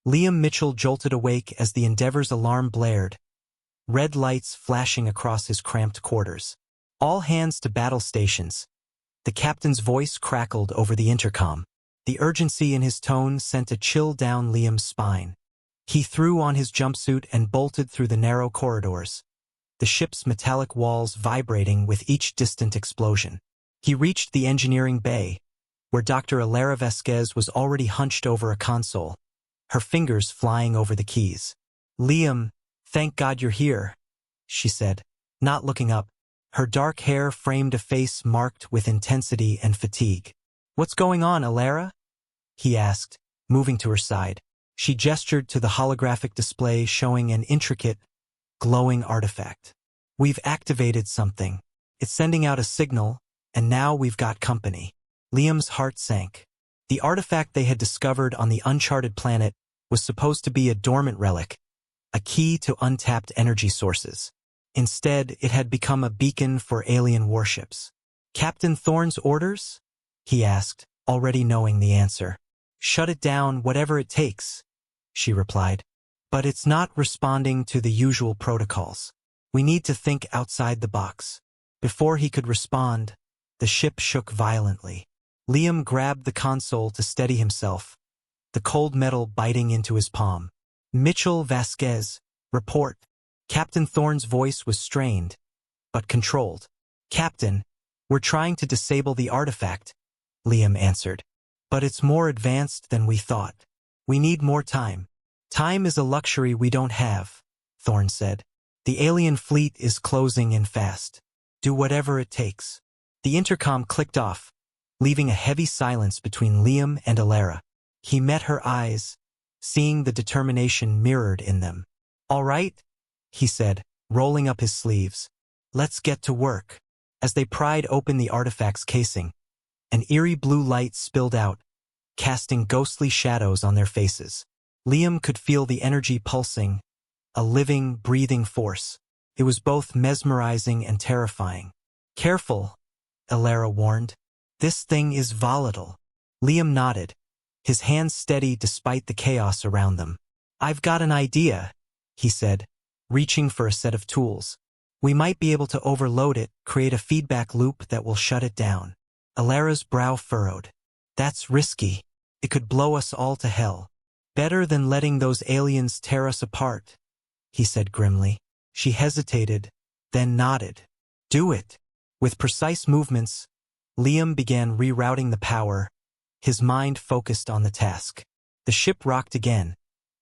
Liam Mitchell jolted awake as the Endeavor's alarm blared, red lights flashing across his cramped quarters. All hands to battle stations. The captain's voice crackled over the intercom. The urgency in his tone sent a chill down Liam's spine. He threw on his jumpsuit and bolted through the narrow corridors, the ship's metallic walls vibrating with each distant explosion. He reached the engineering bay, where Dr. Alara Vasquez was already hunched over a console, her fingers flying over the keys. "Liam, thank God you're here," she said, not looking up. Her dark hair framed a face marked with intensity and fatigue. "What's going on, Alara?" he asked, moving to her side. She gestured to the holographic display showing an intricate, glowing artifact. "We've activated something. It's sending out a signal, and now we've got company." Liam's heart sank. The artifact they had discovered on the uncharted planet was supposed to be a dormant relic, a key to untapped energy sources. Instead, it had become a beacon for alien warships. "Captain Thorne's orders?" he asked, already knowing the answer. "Shut it down, whatever it takes," she replied. "But it's not responding to the usual protocols. We need to think outside the box." Before he could respond, the ship shook violently. Liam grabbed the console to steady himself, the cold metal biting into his palm. "Mitchell Vasquez, report." Captain Thorne's voice was strained, but controlled. "Captain, we're trying to disable the artifact," Liam answered. "But it's more advanced than we thought. We need more time." "Time is a luxury we don't have," Thorne said. "The alien fleet is closing in fast. Do whatever it takes." The intercom clicked off, leaving a heavy silence between Liam and Alara. He met her eyes, seeing the determination mirrored in them. "All right," he said, rolling up his sleeves. "Let's get to work." As they pried open the artifact's casing, an eerie blue light spilled out, casting ghostly shadows on their faces. Liam could feel the energy pulsing, a living, breathing force. It was both mesmerizing and terrifying. "Careful," Alara warned. "This thing is volatile." Liam nodded, his hands steady despite the chaos around them. "I've got an idea," he said, reaching for a set of tools. "We might be able to overload it, create a feedback loop that will shut it down." Alara's brow furrowed. "That's risky. It could blow us all to hell." "Better than letting those aliens tear us apart," he said grimly. She hesitated, then nodded. "Do it." With precise movements, Liam began rerouting the power, his mind focused on the task. The ship rocked again,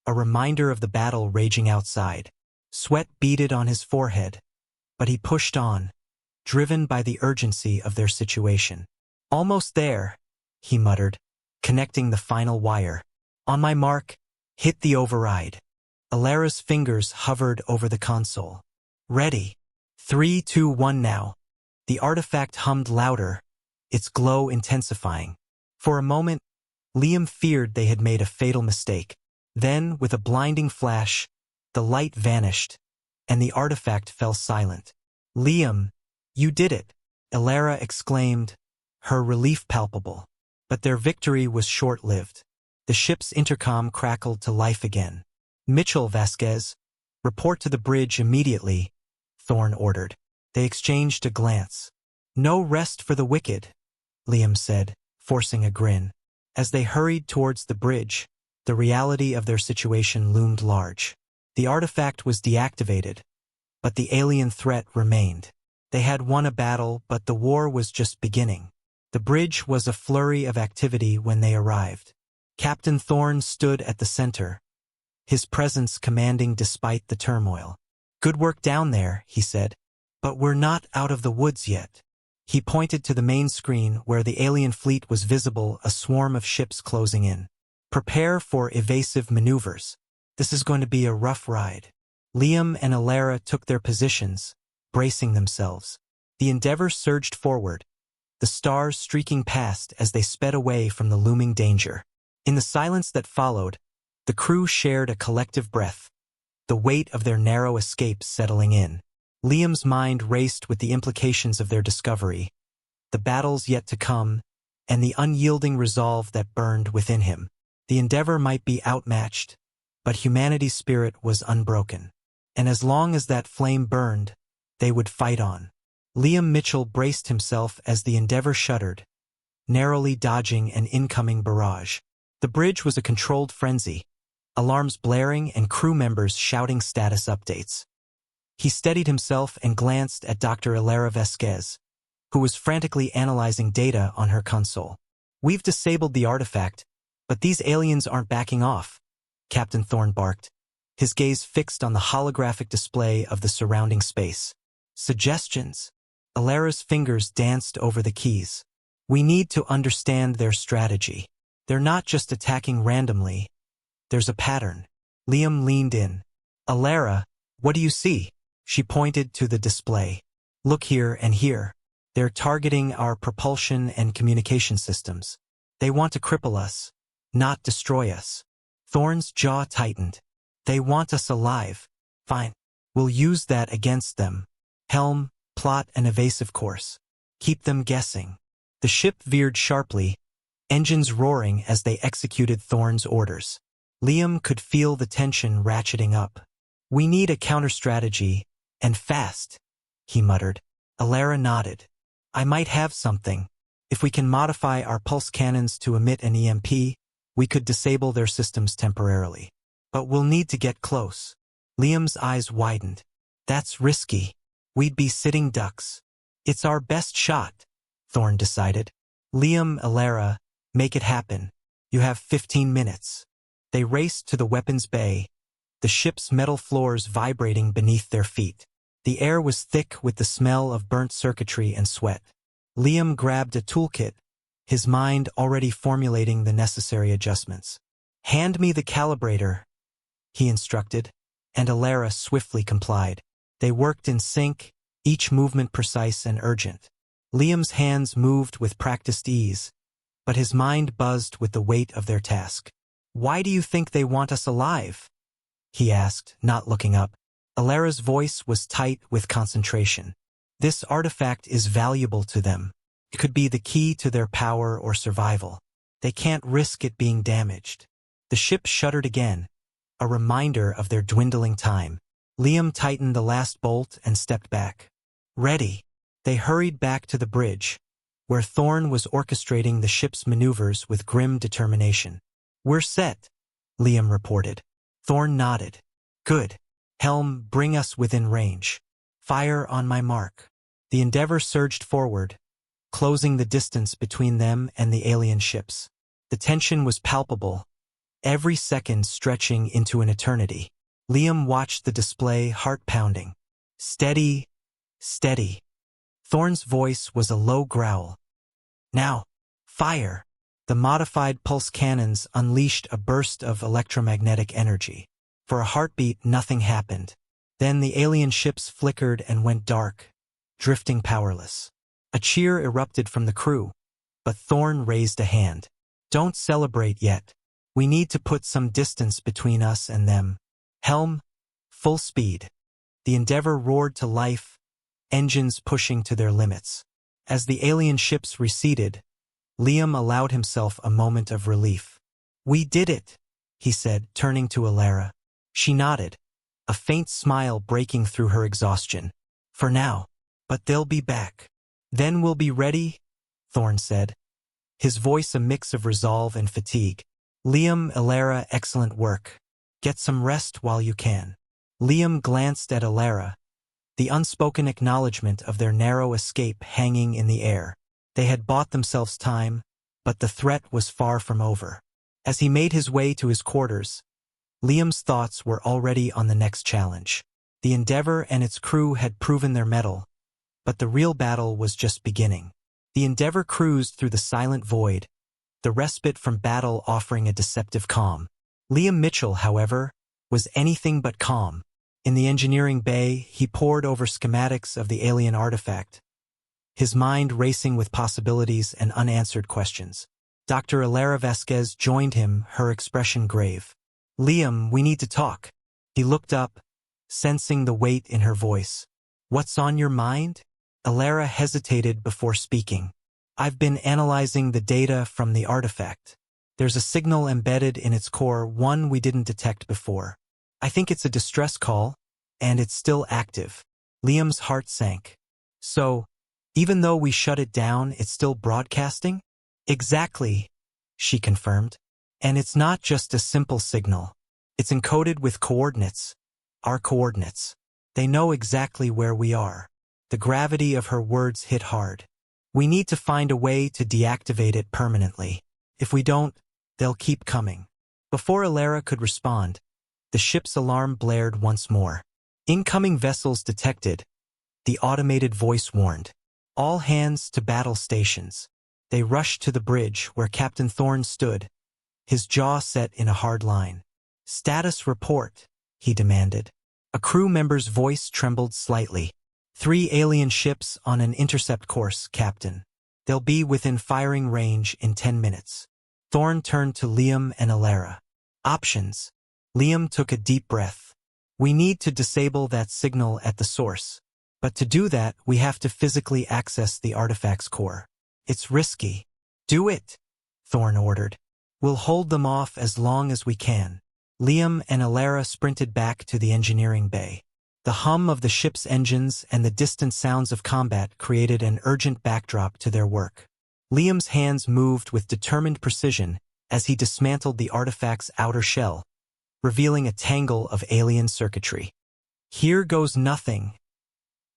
a reminder of the battle raging outside. Sweat beaded on his forehead, but he pushed on, driven by the urgency of their situation. "Almost there," he muttered, connecting the final wire. "On my mark, hit the override." Alara's fingers hovered over the console. "Ready. 3, 2, 1 now." The artifact hummed louder, its glow intensifying. For a moment, Liam feared they had made a fatal mistake. Then, with a blinding flash, the light vanished, and the artifact fell silent. "Liam, you did it," Alara exclaimed, her relief palpable. But their victory was short-lived. The ship's intercom crackled to life again. "Mitchell Vasquez, report to the bridge immediately," Thorne ordered. They exchanged a glance. "No rest for the wicked," Liam said, forcing a grin. As they hurried towards the bridge, the reality of their situation loomed large. The artifact was deactivated, but the alien threat remained. They had won a battle, but the war was just beginning. The bridge was a flurry of activity when they arrived. Captain Thorne stood at the center, his presence commanding despite the turmoil. "Good work down there," he said. "But we're not out of the woods yet." He pointed to the main screen where the alien fleet was visible, a swarm of ships closing in. "Prepare for evasive maneuvers. This is going to be a rough ride." Liam and Alara took their positions, bracing themselves. The Endeavor surged forward, the stars streaking past as they sped away from the looming danger. In the silence that followed, the crew shared a collective breath, the weight of their narrow escape settling in. Liam's mind raced with the implications of their discovery, the battles yet to come, and the unyielding resolve that burned within him. The Endeavor might be outmatched, but humanity's spirit was unbroken. And as long as that flame burned, they would fight on. Liam Mitchell braced himself as the Endeavour shuddered, narrowly dodging an incoming barrage. The bridge was a controlled frenzy, alarms blaring and crew members shouting status updates. He steadied himself and glanced at Dr. Hilara Vasquez, who was frantically analyzing data on her console. "We've disabled the artifact, but these aliens aren't backing off," Captain Thorne barked, his gaze fixed on the holographic display of the surrounding space. "Suggestions?" Hilara's fingers danced over the keys. "We need to understand their strategy. They're not just attacking randomly. There's a pattern." Liam leaned in. "Hilara, what do you see?" She pointed to the display. "Look here and here. They're targeting our propulsion and communication systems. They want to cripple us, not destroy us." Thorne's jaw tightened. "They want us alive. Fine. We'll use that against them. Helm, plot an evasive course. Keep them guessing." The ship veered sharply, engines roaring as they executed Thorne's orders. Liam could feel the tension ratcheting up. "We need a counter-strategy, and fast," he muttered. Hilara nodded. "I might have something. If we can modify our pulse cannons to emit an EMP, we could disable their systems temporarily. But we'll need to get close." Liam's eyes widened. "That's risky. We'd be sitting ducks." "It's our best shot," Thorne decided. "Liam, Hilara, make it happen. You have 15 minutes. They raced to the weapons bay, the ship's metal floors vibrating beneath their feet. The air was thick with the smell of burnt circuitry and sweat. Liam grabbed a toolkit, his mind already formulating the necessary adjustments. "Hand me the calibrator," he instructed, and Hilara swiftly complied. They worked in sync, each movement precise and urgent. Liam's hands moved with practiced ease, but his mind buzzed with the weight of their task. "Why do you think they want us alive?" he asked, not looking up. Hilara's voice was tight with concentration. "This artifact is valuable to them. It could be the key to their power or survival. They can't risk it being damaged." The ship shuddered again, a reminder of their dwindling time. Liam tightened the last bolt and stepped back. "Ready." They hurried back to the bridge, where Thorne was orchestrating the ship's maneuvers with grim determination. "We're set," Liam reported. Thorne nodded. "Good. Helm, bring us within range. Fire on my mark." The Endeavour surged forward, closing the distance between them and the alien ships. The tension was palpable, every second stretching into an eternity. Liam watched the display, heart pounding. "Steady, steady." Thorne's voice was a low growl. "Now, fire." The modified pulse cannons unleashed a burst of electromagnetic energy. For a heartbeat, nothing happened. Then the alien ships flickered and went dark, drifting powerless. A cheer erupted from the crew, but Thorne raised a hand. "Don't celebrate yet. We need to put some distance between us and them. Helm, full speed." The Endeavour roared to life, engines pushing to their limits. As the alien ships receded, Liam allowed himself a moment of relief. "We did it," he said, turning to Hilara. She nodded, a faint smile breaking through her exhaustion. "For now. But they'll be back. Then we'll be ready," Thorne said, his voice a mix of resolve and fatigue. "Liam, Hilara, excellent work. Get some rest while you can." Liam glanced at Hilara, the unspoken acknowledgement of their narrow escape hanging in the air. They had bought themselves time, but the threat was far from over. As he made his way to his quarters, Liam's thoughts were already on the next challenge. The Endeavour and its crew had proven their mettle, but the real battle was just beginning. The Endeavour cruised through the silent void, the respite from battle offering a deceptive calm. Liam Mitchell, however, was anything but calm. In the engineering bay, he pored over schematics of the alien artifact, his mind racing with possibilities and unanswered questions. Dr. Hilara Vasquez joined him, her expression grave. "Liam, we need to talk." He looked up, sensing the weight in her voice. "What's on your mind?" Hilara hesitated before speaking. "I've been analyzing the data from the artifact. There's a signal embedded in its core, one we didn't detect before. I think it's a distress call, and it's still active. Liam's heart sank. So, even though we shut it down, it's still broadcasting? Exactly, she confirmed. And it's not just a simple signal. It's encoded with coordinates. Our coordinates. They know exactly where we are. The gravity of her words hit hard. We need to find a way to deactivate it permanently. If we don't, they'll keep coming. Before Alara could respond, the ship's alarm blared once more. Incoming vessels detected, the automated voice warned. All hands to battle stations. They rushed to the bridge where Captain Thorne stood, his jaw set in a hard line. Status report, he demanded. A crew member's voice trembled slightly. 3 alien ships on an intercept course, Captain. They'll be within firing range in 10 minutes. Thorne turned to Liam and Alara. Options. Liam took a deep breath. We need to disable that signal at the source. But to do that, we have to physically access the artifact's core. It's risky. Do it, Thorne ordered. We'll hold them off as long as we can. Liam and Alara sprinted back to the engineering bay. The hum of the ship's engines and the distant sounds of combat created an urgent backdrop to their work. Liam's hands moved with determined precision as he dismantled the artifact's outer shell, revealing a tangle of alien circuitry. Here goes nothing,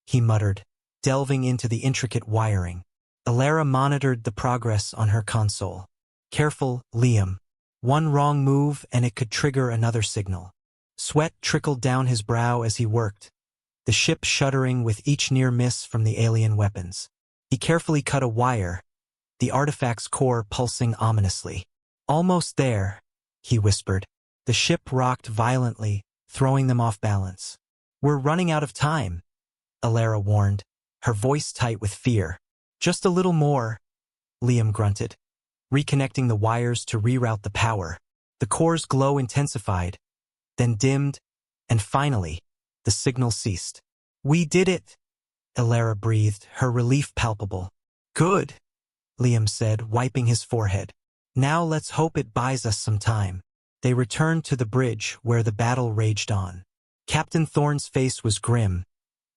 he muttered, delving into the intricate wiring. Alara monitored the progress on her console. Careful, Liam. One wrong move and it could trigger another signal. Sweat trickled down his brow as he worked, the ship shuddering with each near miss from the alien weapons. He carefully cut a wire, the artifact's core pulsing ominously. Almost there, he whispered. The ship rocked violently, throwing them off balance. We're running out of time, Alara warned, her voice tight with fear. Just a little more, Liam grunted, reconnecting the wires to reroute the power. The core's glow intensified, then dimmed, and finally, the signal ceased. We did it, Alara breathed, her relief palpable. Good, Liam said, wiping his forehead. Now let's hope it buys us some time. They returned to the bridge where the battle raged on. Captain Thorne's face was grim,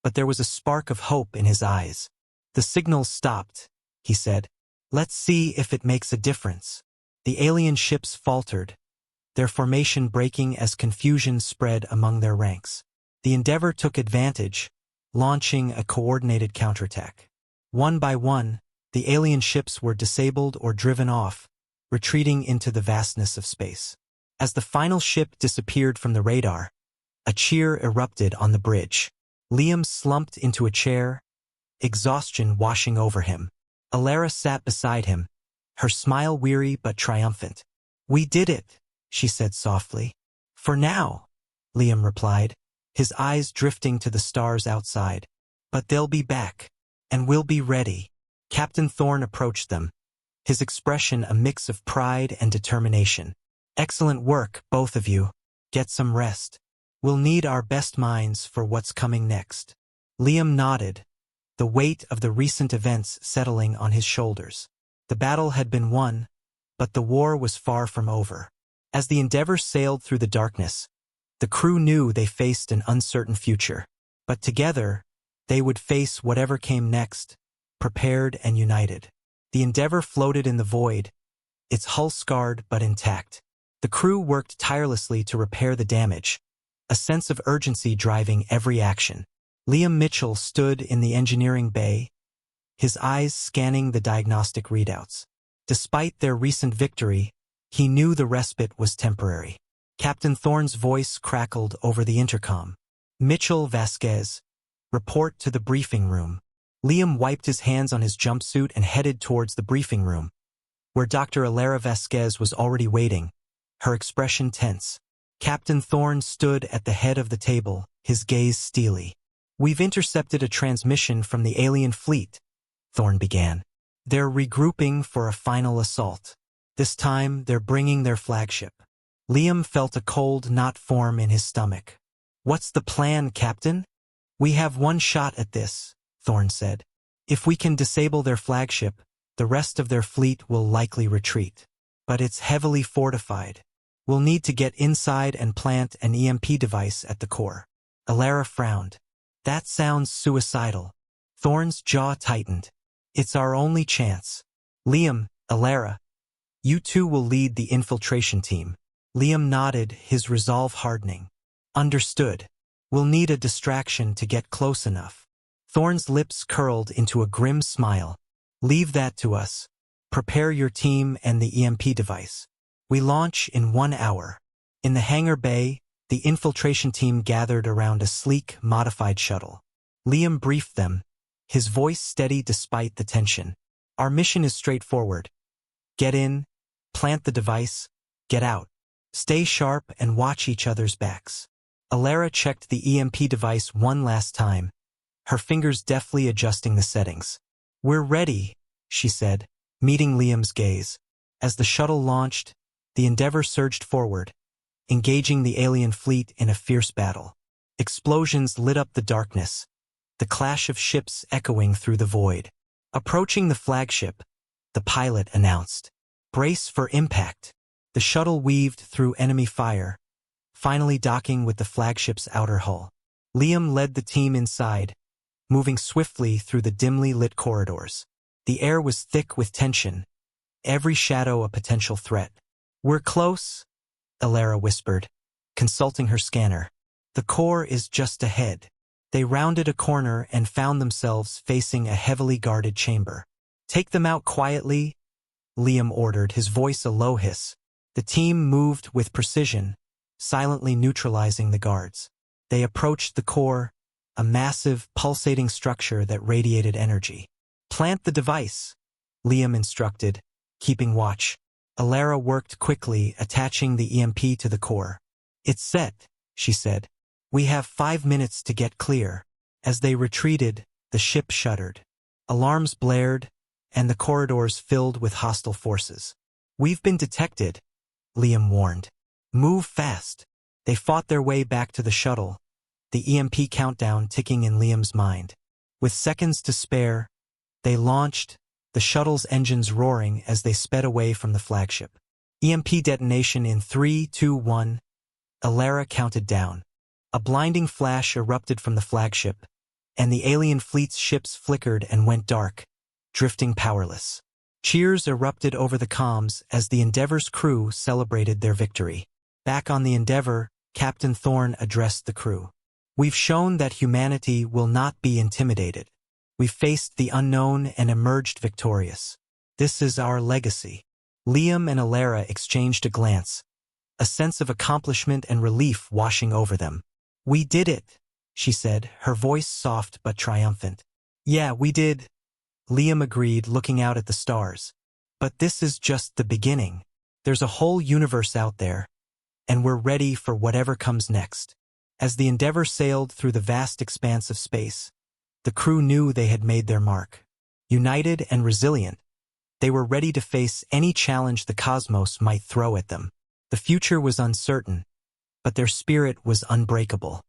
but there was a spark of hope in his eyes. The signals stopped, he said. Let's see if it makes a difference. The alien ships faltered, their formation breaking as confusion spread among their ranks. The Endeavor took advantage, launching a coordinated counterattack. One by one, the alien ships were disabled or driven off, retreating into the vastness of space. As the final ship disappeared from the radar, a cheer erupted on the bridge. Liam slumped into a chair, exhaustion washing over him. Alara sat beside him, her smile weary but triumphant. We did it, she said softly. For now, Liam replied, his eyes drifting to the stars outside. But they'll be back, and we'll be ready. Captain Thorne approached them, his expression a mix of pride and determination. Excellent work, both of you. Get some rest. We'll need our best minds for what's coming next. Liam nodded, the weight of the recent events settling on his shoulders. The battle had been won, but the war was far from over. As the Endeavor sailed through the darkness, the crew knew they faced an uncertain future. But together, they would face whatever came next, prepared and united. The Endeavor floated in the void, its hull scarred but intact. The crew worked tirelessly to repair the damage, a sense of urgency driving every action. Liam Mitchell stood in the engineering bay, his eyes scanning the diagnostic readouts. Despite their recent victory, he knew the respite was temporary. Captain Thorne's voice crackled over the intercom. Mitchell Vasquez, report to the briefing room. Liam wiped his hands on his jumpsuit and headed towards the briefing room, where Dr. Alara Vasquez was already waiting, her expression tense. Captain Thorne stood at the head of the table, his gaze steely. We've intercepted a transmission from the alien fleet, Thorne began. They're regrouping for a final assault. This time, they're bringing their flagship. Liam felt a cold knot form in his stomach. What's the plan, Captain? We have one shot at this, Thorne said. If we can disable their flagship, the rest of their fleet will likely retreat. but it's heavily fortified. We'll need to get inside and plant an EMP device at the core. Alara frowned. That sounds suicidal. Thorne's jaw tightened. It's our only chance. Liam, Alara, you two will lead the infiltration team. Liam nodded, his resolve hardening. Understood. We'll need a distraction to get close enough. Thorne's lips curled into a grim smile. Leave that to us. Prepare your team and the EMP device. We launch in 1 hour. In the hangar bay, the infiltration team gathered around a sleek, modified shuttle. Liam briefed them, his voice steady despite the tension. Our mission is straightforward. Get in, plant the device, get out. Stay sharp and watch each other's backs. Alara checked the EMP device one last time, her fingers deftly adjusting the settings. We're ready, she said, meeting Liam's gaze. As the shuttle launched, the Endeavor surged forward, engaging the alien fleet in a fierce battle. Explosions lit up the darkness, the clash of ships echoing through the void. Approaching the flagship, the pilot announced. Brace for impact. The shuttle weaved through enemy fire, finally docking with the flagship's outer hull. Liam led the team inside, moving swiftly through the dimly lit corridors. The air was thick with tension, every shadow a potential threat. We're close, Alara whispered, consulting her scanner. The core is just ahead. They rounded a corner and found themselves facing a heavily guarded chamber. Take them out quietly, Liam ordered, his voice a low hiss. The team moved with precision, silently neutralizing the guards. They approached the core, a massive, pulsating structure that radiated energy. Plant the device, Liam instructed, keeping watch. Alara worked quickly, attaching the EMP to the core. It's set, she said. We have 5 minutes to get clear. As they retreated, the ship shuddered. Alarms blared, and the corridors filled with hostile forces. We've been detected, Liam warned. Move fast. They fought their way back to the shuttle, the EMP countdown ticking in Liam's mind. With seconds to spare, they launched, the shuttle's engines roaring as they sped away from the flagship. EMP detonation in 3, 2, 1. Alara counted down. A blinding flash erupted from the flagship, and the alien fleet's ships flickered and went dark, drifting powerless. Cheers erupted over the comms as the Endeavor's crew celebrated their victory. Back on the Endeavor, Captain Thorne addressed the crew. We've shown that humanity will not be intimidated. We've faced the unknown and emerged victorious. This is our legacy. Liam and Alara exchanged a glance, a sense of accomplishment and relief washing over them. We did it, she said, her voice soft but triumphant. Yeah, we did, Liam agreed, looking out at the stars. But this is just the beginning. There's a whole universe out there, and we're ready for whatever comes next. As the Endeavor sailed through the vast expanse of space, the crew knew they had made their mark. United and resilient, they were ready to face any challenge the cosmos might throw at them. The future was uncertain, but their spirit was unbreakable.